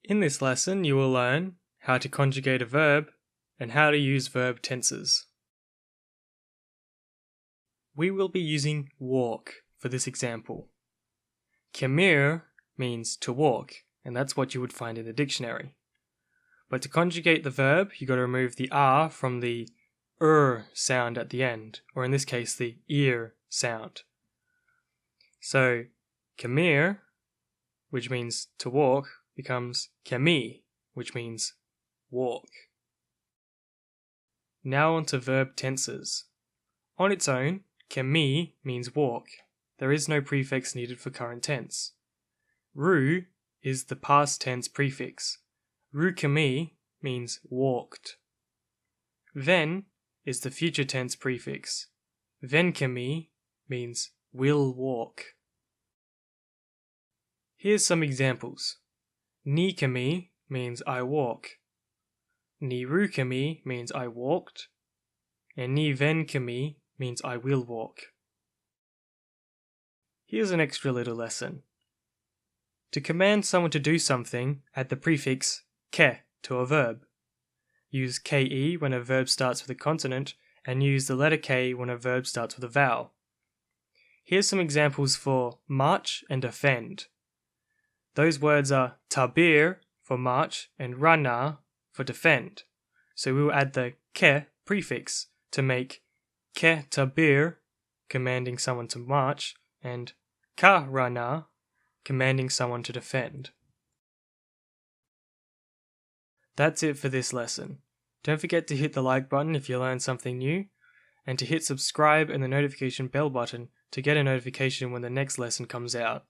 In this lesson, you will learn how to conjugate a verb and how to use verb tenses. We will be using walk for this example. Kamir means to walk, and that's what you would find in the dictionary. But to conjugate the verb, you got to remove the R from the sound at the end, or in this case, the ear sound. So, kamir, which means to walk, becomes kami, which means walk. Now on to verb tenses. On its own, kami means walk. There is no prefix needed for current tense. Ru is the past tense prefix. Ru kami means walked. Ven is the future tense prefix. Ven kami means will walk. Here's some examples. Ni kami means I walk. Ni ru kami means I walked. And ni ven kami means I will walk. Here's an extra little lesson. To command someone to do something, add the prefix ke to a verb. Use ke when a verb starts with a consonant, and use the letter k when a verb starts with a vowel. Here's some examples for march and defend. Those words are tabir for march and rana for defend. So we will add the ke prefix to make ke tabir, commanding someone to march, and ka rana, commanding someone to defend. That's it for this lesson. Don't forget to hit the like button if you learned something new, and to hit subscribe and the notification bell button to get a notification when the next lesson comes out.